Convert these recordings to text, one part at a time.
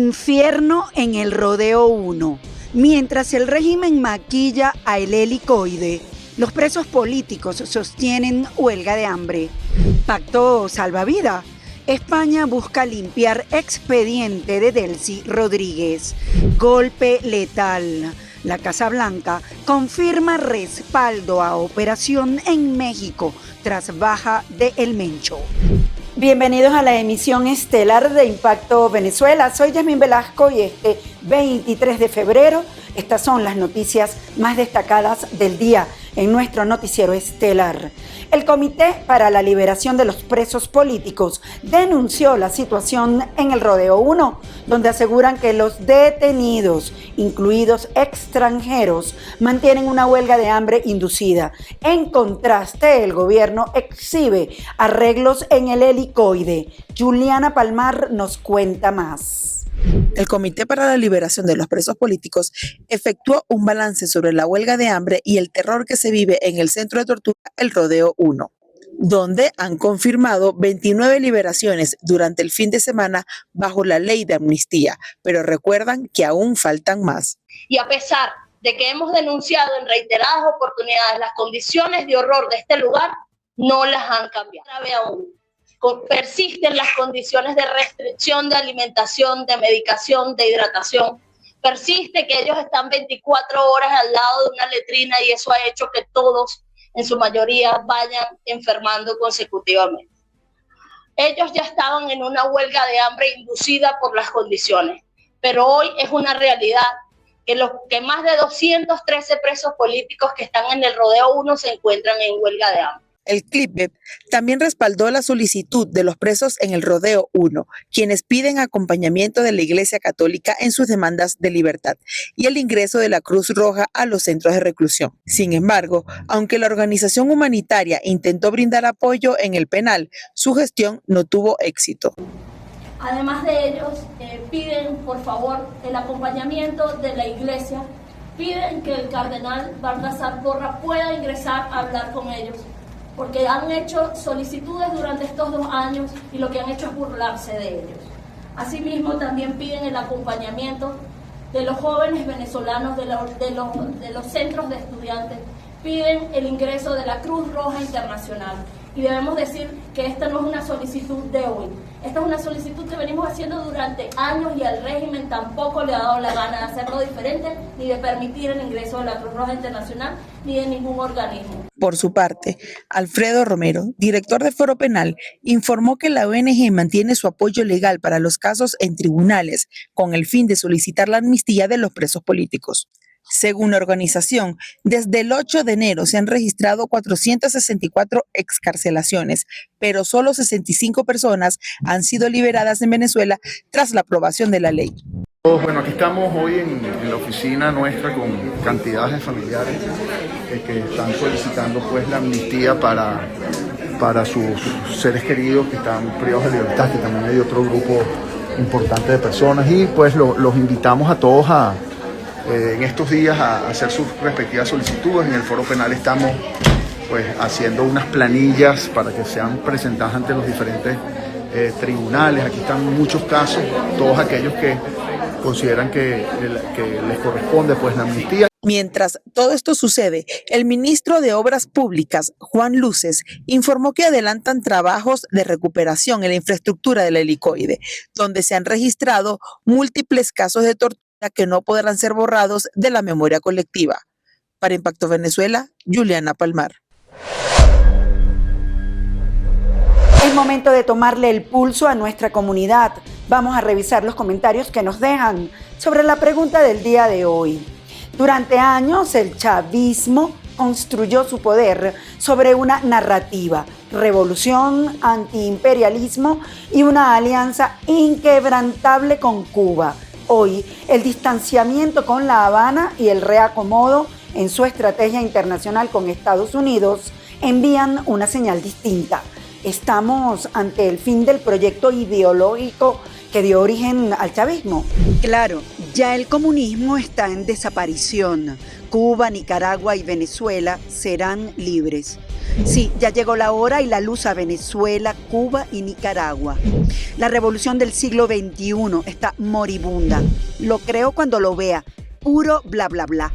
Infierno en el Rodeo 1. Mientras el régimen maquilla a el helicoide, los presos políticos sostienen huelga de hambre. Pacto salvavidas. España busca limpiar expediente de Delcy Rodríguez. Golpe letal. La Casa Blanca confirma respaldo a operación en México tras baja de El Mencho. Bienvenidos a la emisión estelar de Impacto Venezuela. Soy Yasmín Velasco y este 23 de febrero estas son las noticias más destacadas del día en nuestro noticiero estelar. El Comité para la Liberación de los Presos Políticos denunció la situación en el Rodeo 1, donde aseguran que los detenidos, incluidos extranjeros, mantienen una huelga de hambre inducida. En contraste, el gobierno exhibe arreglos en el helicoide. Juliana Palmar nos cuenta más. El Comité para la Liberación de los Presos Políticos efectuó un balance sobre la huelga de hambre y el terror que se vive en el centro de tortura El Rodeo 1, donde han confirmado 29 liberaciones durante el fin de semana bajo la ley de amnistía, pero recuerdan que aún faltan más. Y a pesar de que hemos denunciado en reiteradas oportunidades las condiciones de horror de este lugar, no las han cambiado. Grave aún. Persisten las condiciones de restricción de alimentación, de medicación, de hidratación. Persiste que ellos están 24 horas al lado de una letrina y eso ha hecho que todos, en su mayoría, vayan enfermando consecutivamente. Ellos ya estaban en una huelga de hambre inducida por las condiciones, pero hoy es una realidad que más de 213 presos políticos que están en el Rodeo 1 se encuentran en huelga de hambre. El CLIPBEP también respaldó la solicitud de los presos en el Rodeo 1, quienes piden acompañamiento de la Iglesia Católica en sus demandas de libertad y el ingreso de la Cruz Roja a los centros de reclusión. Sin embargo, aunque la organización humanitaria intentó brindar apoyo en el penal, su gestión no tuvo éxito. Además de ellos, piden por favor el acompañamiento de la Iglesia, piden que el cardenal Baltasar Porra pueda ingresar a hablar con ellos, porque han hecho solicitudes durante estos 2 años y lo que han hecho es burlarse de ellos. Asimismo, también piden el acompañamiento de los jóvenes venezolanos de los centros de estudiantes, piden el ingreso de la Cruz Roja Internacional. Y debemos decir que esta no es una solicitud de hoy, esta es una solicitud que venimos haciendo durante años y al régimen tampoco le ha dado la gana de hacerlo diferente, ni de permitir el ingreso de la Cruz Roja Internacional, ni de ningún organismo. Por su parte, Alfredo Romero, director de Foro Penal, informó que la ONG mantiene su apoyo legal para los casos en tribunales, con el fin de solicitar la amnistía de los presos políticos. Según la organización, desde el 8 de enero se han registrado 464 excarcelaciones, pero solo 65 personas han sido liberadas en Venezuela tras la aprobación de la ley. Bueno, aquí estamos hoy en la oficina nuestra con cantidades de familiares que están solicitando pues la amnistía para sus seres queridos que están privados de libertad, que también hay otro grupo importante de personas y pues los invitamos a todos en estos días a hacer sus respectivas solicitudes. En el Foro Penal estamos pues haciendo unas planillas para que sean presentadas ante los diferentes tribunales. Aquí están muchos casos, todos aquellos que consideran que les corresponde pues la amnistía. Mientras todo esto sucede, el ministro de Obras Públicas, Juan Luces, informó que adelantan trabajos de recuperación en la infraestructura del helicoide, donde se han registrado múltiples casos de tortura que no podrán ser borrados de la memoria colectiva. Para Impacto Venezuela, Juliana Palmar. Es momento de tomarle el pulso a nuestra comunidad. Vamos a revisar los comentarios que nos dejan sobre la pregunta del día de hoy. Durante años, el chavismo construyó su poder sobre una narrativa, revolución, antiimperialismo y una alianza inquebrantable con Cuba. Hoy, el distanciamiento con La Habana y el reacomodo en su estrategia internacional con Estados Unidos envían una señal distinta. Estamos ante el fin del proyecto ideológico que dio origen al chavismo. Claro, Ya el comunismo está en desaparición. Cuba, Nicaragua y Venezuela serán libres. Sí, ya llegó la hora y la luz a Venezuela, Cuba y Nicaragua. La revolución del siglo XXI está moribunda. Lo creo cuando lo vea. Puro bla bla bla.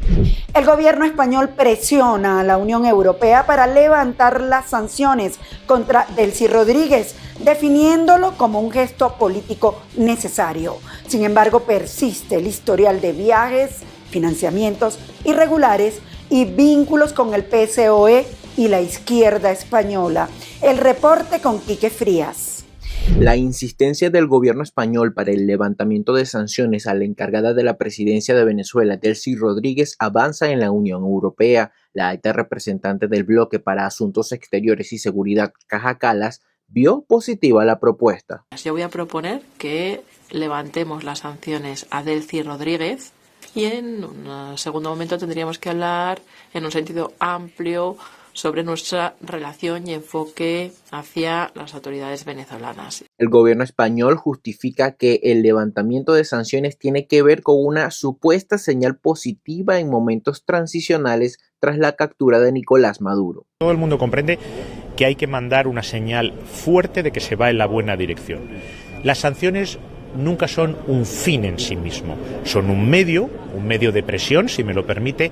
El gobierno español presiona a la Unión Europea para levantar las sanciones contra Delcy Rodríguez, definiéndolo como un gesto político necesario. Sin embargo, persiste el historial de viajes, financiamientos irregulares y vínculos con el PSOE y la izquierda española. El reporte con Quique Frías. La insistencia del gobierno español para el levantamiento de sanciones a la encargada de la presidencia de Venezuela, Delcy Rodríguez, avanza en la Unión Europea. La alta representante del bloque para Asuntos Exteriores y Seguridad, Kaja Kallas, vio positiva la propuesta. Yo voy a proponer que levantemos las sanciones a Delcy Rodríguez y en un segundo momento tendríamos que hablar en un sentido amplio sobre nuestra relación y enfoque hacia las autoridades venezolanas. El gobierno español justifica que el levantamiento de sanciones tiene que ver con una supuesta señal positiva en momentos transicionales tras la captura de Nicolás Maduro. Todo el mundo comprende que hay que mandar una señal fuerte de que se va en la buena dirección. Las sanciones nunca son un fin en sí mismo, son un medio de presión, si me lo permite,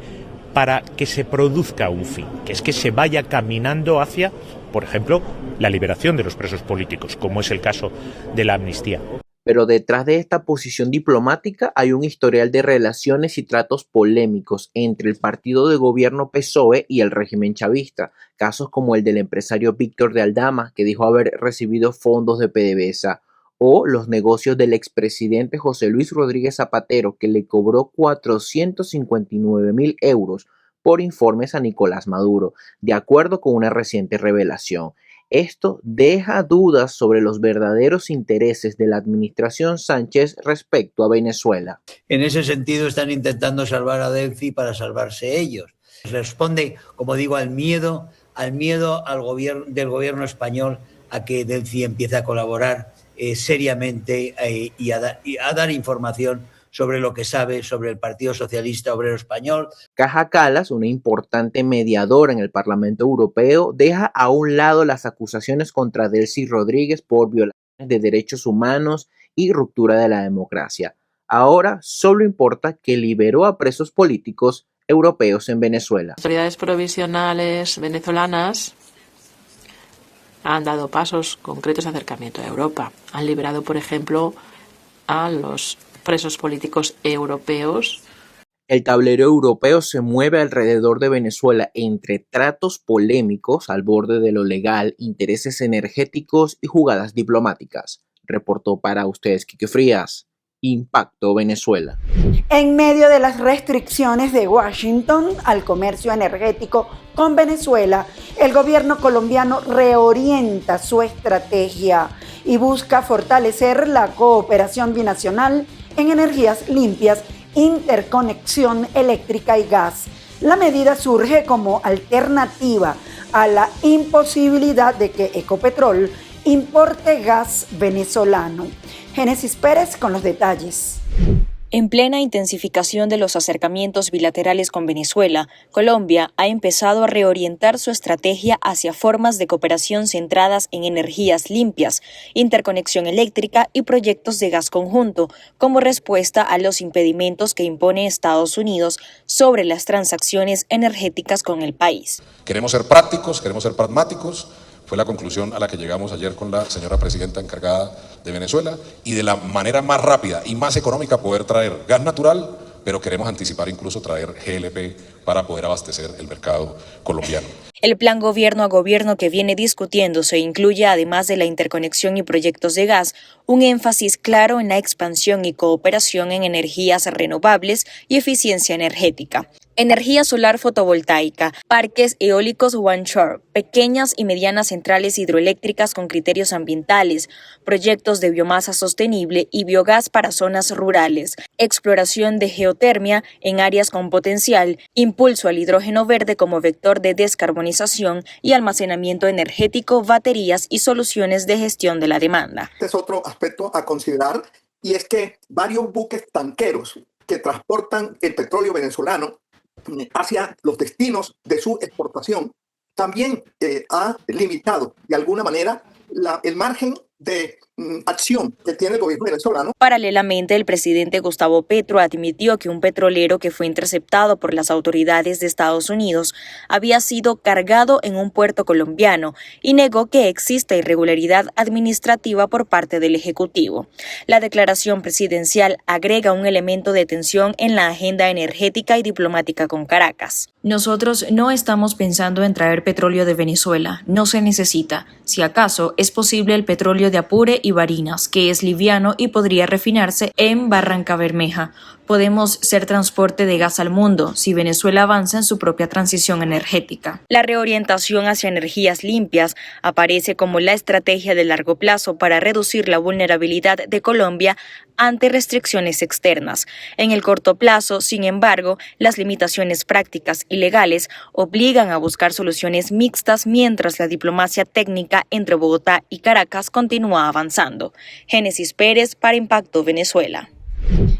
para que se produzca un fin, que es que se vaya caminando hacia, por ejemplo, la liberación de los presos políticos, como es el caso de la amnistía. Pero detrás de esta posición diplomática hay un historial de relaciones y tratos polémicos entre el partido de gobierno PSOE y el régimen chavista, casos como el del empresario Víctor de Aldama, que dijo haber recibido fondos de PDVSA, o los negocios del expresidente José Luis Rodríguez Zapatero, que le cobró 459.000 euros por informes a Nicolás Maduro, de acuerdo con una reciente revelación. Esto deja dudas sobre los verdaderos intereses de la administración Sánchez respecto a Venezuela. En ese sentido están intentando salvar a Delcy para salvarse ellos. Responde, como digo, al miedo del gobierno español a que Delcy empiece a colaborar seriamente y a dar información sobre lo que sabe sobre el Partido Socialista Obrero Español. Kaja Kallas, una importante mediadora en el Parlamento Europeo, deja a un lado las acusaciones contra Delcy Rodríguez por violaciones de derechos humanos y ruptura de la democracia. Ahora solo importa que liberó a presos políticos europeos en Venezuela. Las autoridades provisionales venezolanas han dado pasos concretos de acercamiento a Europa. Han liberado, por ejemplo, a los presos políticos europeos. El tablero europeo se mueve alrededor de Venezuela entre tratos polémicos al borde de lo legal, intereses energéticos y jugadas diplomáticas. Reportó para ustedes Quique Frías, Impacto Venezuela. En medio de las restricciones de Washington al comercio energético con Venezuela, el gobierno colombiano reorienta su estrategia y busca fortalecer la cooperación binacional en energías limpias, interconexión eléctrica y gas. La medida surge como alternativa a la imposibilidad de que Ecopetrol importe gas venezolano. Génesis Pérez con los detalles. En plena intensificación de los acercamientos bilaterales con Venezuela, Colombia ha empezado a reorientar su estrategia hacia formas de cooperación centradas en energías limpias, interconexión eléctrica y proyectos de gas conjunto, como respuesta a los impedimentos que impone Estados Unidos sobre las transacciones energéticas con el país. Queremos ser prácticos, queremos ser pragmáticos. Fue la conclusión a la que llegamos ayer con la señora presidenta encargada de Venezuela, y de la manera más rápida y más económica poder traer gas natural, pero queremos anticipar incluso traer GLP para poder abastecer el mercado colombiano. El plan gobierno a gobierno que viene discutiéndose incluye, además de la interconexión y proyectos de gas, un énfasis claro en la expansión y cooperación en energías renovables y eficiencia energética. Energía solar fotovoltaica, parques eólicos onshore, pequeñas y medianas centrales hidroeléctricas con criterios ambientales, proyectos de biomasa sostenible y biogás para zonas rurales, exploración de geotermia en áreas con potencial, impulso al hidrógeno verde como vector de descarbonización y almacenamiento energético, baterías y soluciones de gestión de la demanda. Este es otro aspecto a considerar, y es que varios buques tanqueros que transportan el petróleo venezolano hacia los destinos de su exportación, también ha limitado de alguna manera el margen de acción que tiene el gobierno venezolano. Paralelamente, el presidente Gustavo Petro admitió que un petrolero que fue interceptado por las autoridades de Estados Unidos había sido cargado en un puerto colombiano y negó que exista irregularidad administrativa por parte del Ejecutivo. La declaración presidencial agrega un elemento de tensión en la agenda energética y diplomática con Caracas. Nosotros no estamos pensando en traer petróleo de Venezuela, no se necesita. Si acaso, es posible el petróleo de Apure y Barinas, que es liviano y podría refinarse en Barrancabermeja. Podemos ser transporte de gas al mundo si Venezuela avanza en su propia transición energética. La reorientación hacia energías limpias aparece como la estrategia de largo plazo para reducir la vulnerabilidad de Colombia ante restricciones externas. En el corto plazo, sin embargo, las limitaciones prácticas y legales obligan a buscar soluciones mixtas mientras la diplomacia técnica entre Bogotá y Caracas continúa avanzando. Génesis Pérez para Impacto Venezuela.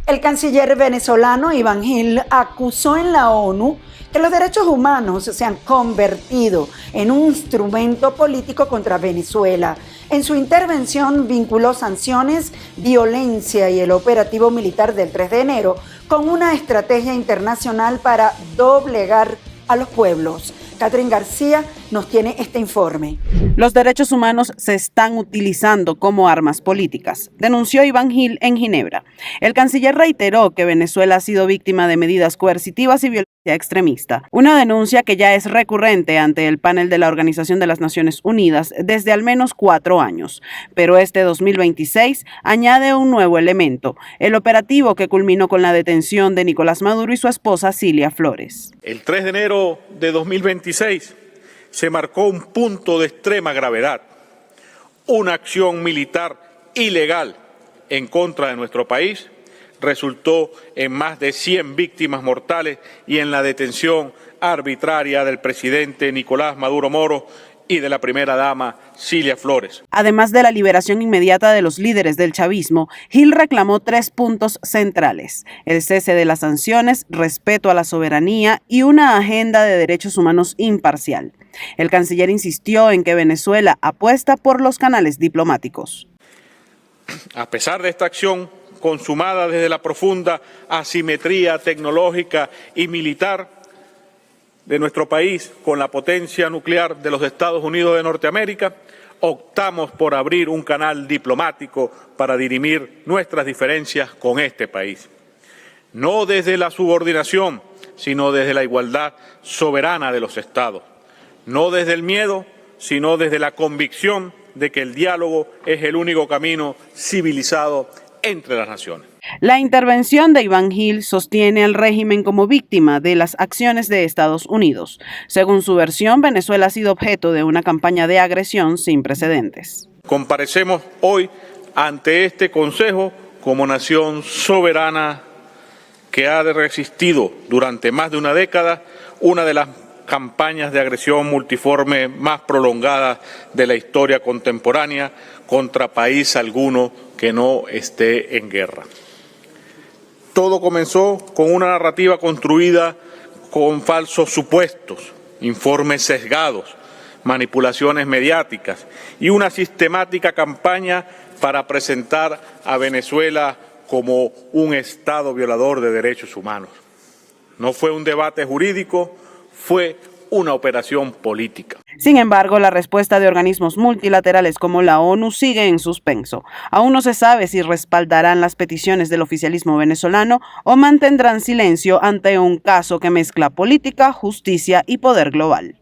El canciller venezolano Iván Gil acusó en la ONU que los derechos humanos se han convertido en un instrumento político contra Venezuela. En su intervención vinculó sanciones, violencia y el operativo militar del 3 de enero con una estrategia internacional para doblegar a los pueblos. Catherine García nos tiene este informe. Los derechos humanos se están utilizando como armas políticas, denunció Iván Gil en Ginebra. El canciller reiteró que Venezuela ha sido víctima de medidas coercitivas y violencia extremista, una denuncia que ya es recurrente ante el panel de la Organización de las Naciones Unidas desde al menos 4 años. Pero este 2026 añade un nuevo elemento, el operativo que culminó con la detención de Nicolás Maduro y su esposa Cilia Flores. El 3 de enero de 2026 se marcó un punto de extrema gravedad, una acción militar ilegal en contra de nuestro país, resultó en más de 100 víctimas mortales y en la detención arbitraria del presidente Nicolás Maduro Moro y de la primera dama Cilia Flores. Además de la liberación inmediata de los líderes del chavismo, Gil reclamó 3 puntos centrales: el cese de las sanciones, respeto a la soberanía y una agenda de derechos humanos imparcial. El canciller insistió en que Venezuela apuesta por los canales diplomáticos. A pesar de esta acción consumada desde la profunda asimetría tecnológica y militar de nuestro país con la potencia nuclear de los Estados Unidos de Norteamérica, optamos por abrir un canal diplomático para dirimir nuestras diferencias con este país. No desde la subordinación, sino desde la igualdad soberana de los Estados. No desde el miedo, sino desde la convicción de que el diálogo es el único camino civilizado entre las naciones. La intervención de Iván Gil sostiene al régimen como víctima de las acciones de Estados Unidos. Según su versión, Venezuela ha sido objeto de una campaña de agresión sin precedentes. Comparecemos hoy ante este Consejo como nación soberana que ha resistido durante más de una década una de las campañas de agresión multiforme más prolongadas de la historia contemporánea contra país alguno que no esté en guerra. Todo comenzó con una narrativa construida con falsos supuestos, informes sesgados, manipulaciones mediáticas y una sistemática campaña para presentar a Venezuela como un Estado violador de derechos humanos. No fue un debate jurídico, fue una operación política. Sin embargo, la respuesta de organismos multilaterales como la ONU sigue en suspenso. Aún no se sabe si respaldarán las peticiones del oficialismo venezolano o mantendrán silencio ante un caso que mezcla política, justicia y poder global.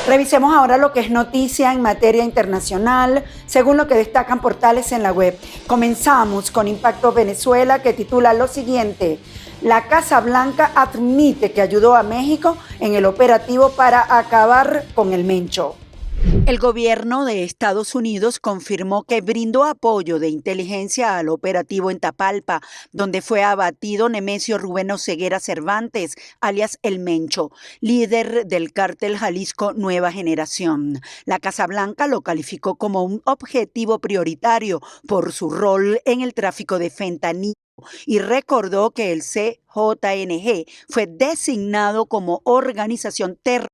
Revisemos ahora lo que es noticia en materia internacional, según lo que destacan portales en la web. Comenzamos con Impacto Venezuela, que titula lo siguiente: la Casa Blanca admite que ayudó a México en el operativo para acabar con el Mencho. El gobierno de Estados Unidos confirmó que brindó apoyo de inteligencia al operativo en Tapalpa, donde fue abatido Nemesio Rubén Oseguera Cervantes, alias El Mencho, líder del cártel Jalisco Nueva Generación. La Casa Blanca lo calificó como un objetivo prioritario por su rol en el tráfico de fentanilo y recordó que el CJNG fue designado como organización terrorista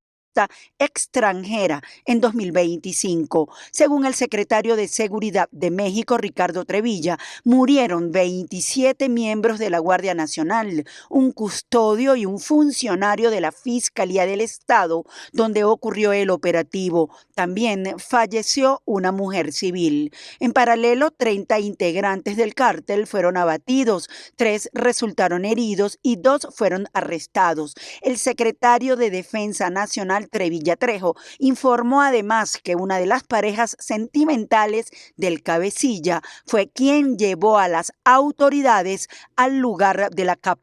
extranjera en 2025. Según el secretario de Seguridad de México, Ricardo Trevilla, murieron 27 miembros de la Guardia Nacional, un custodio y un funcionario de la Fiscalía del Estado, donde ocurrió el operativo. También falleció una mujer civil. En paralelo, 30 integrantes del cártel fueron abatidos, 3 resultaron heridos y 2 fueron arrestados. El secretario de Defensa Nacional, Trevilla Trejo, informó además que una de las parejas sentimentales del cabecilla fue quien llevó a las autoridades al lugar de la captura.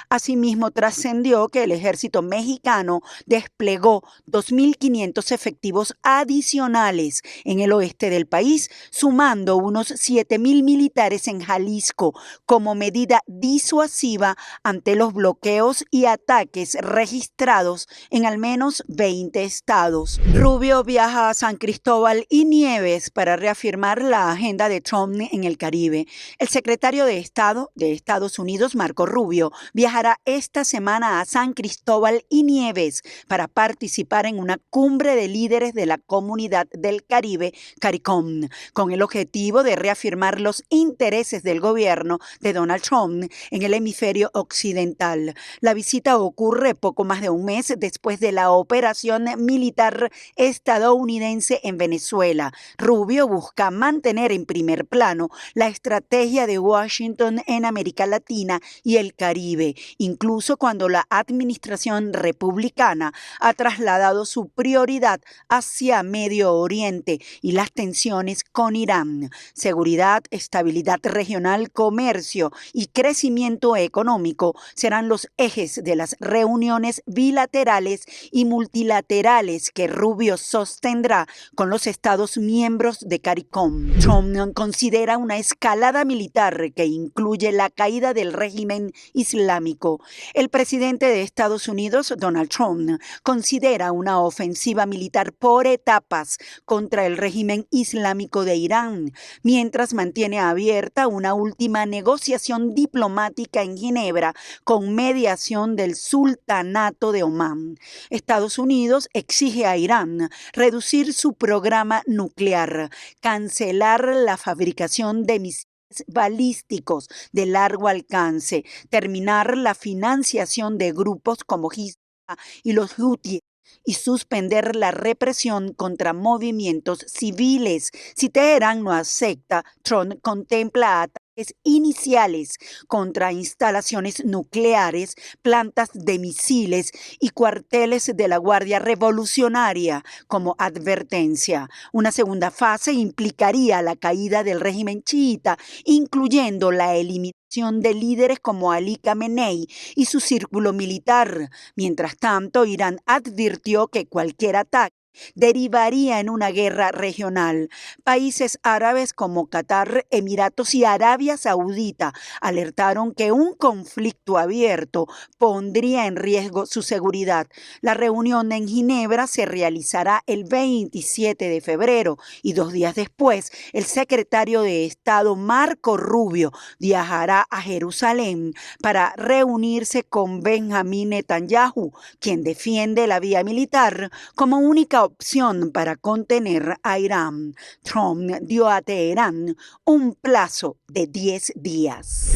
Asimismo, trascendió que el ejército mexicano desplegó 2.500 efectivos adicionales en el oeste del país, sumando unos 7.000 militares en Jalisco como medida disuasiva ante los bloqueos y ataques registrados en al menos 20 estados. Rubio viaja a San Cristóbal y Nieves para reafirmar la agenda de Trump en el Caribe. El secretario de Estado de Estados Unidos, Marco Rubio, viajará esta semana a San Cristóbal y Nieves para participar en una cumbre de líderes de la Comunidad del Caribe, CARICOM, con el objetivo de reafirmar los intereses del gobierno de Donald Trump en el hemisferio occidental. La visita ocurre poco más de un mes después de la operación militar estadounidense en Venezuela. Rubio busca mantener en primer plano la estrategia de Washington en América Latina y el Caribe, incluso cuando la administración republicana ha trasladado su prioridad hacia Medio Oriente y las tensiones con Irán. Seguridad, estabilidad regional, comercio y crecimiento económico serán los ejes de las reuniones bilaterales y multilaterales que Rubio sostendrá con los Estados miembros de CARICOM. Trump considera una escalada militar que incluye la caída del régimen islámico. El presidente de Estados Unidos, Donald Trump, considera una ofensiva militar por etapas contra el régimen islámico de Irán, mientras mantiene abierta una última negociación diplomática en Ginebra con mediación del Sultanato de Omán. Estados Unidos exige a Irán reducir su programa nuclear, cancelar la fabricación de misiles balísticos de largo alcance, terminar la financiación de grupos como Hezbollah y los Houthi y suspender la represión contra movimientos civiles. Si Teherán no acepta, Trump contempla ataques iniciales contra instalaciones nucleares, plantas de misiles y cuarteles de la Guardia Revolucionaria como advertencia. Una segunda fase implicaría la caída del régimen chiita, incluyendo la eliminación de líderes como Ali Khamenei y su círculo militar. Mientras tanto, Irán advirtió que cualquier ataque derivaría en una guerra regional. Países árabes como Qatar, Emiratos y Arabia Saudita alertaron que un conflicto abierto pondría en riesgo su seguridad. La reunión en Ginebra se realizará el 27 de febrero y 2 días después, el secretario de Estado Marco Rubio viajará a Jerusalén para reunirse con Benjamín Netanyahu, quien defiende la vía militar como única opción para contener a Irán. Trump dio a Teherán un plazo de 10 días.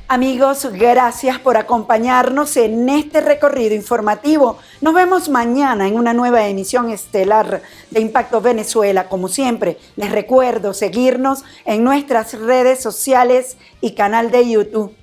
Amigos, gracias por acompañarnos en este recorrido informativo. Nos vemos mañana en una nueva emisión estelar de Impacto Venezuela. Como siempre, les recuerdo seguirnos en nuestras redes sociales y canal de YouTube.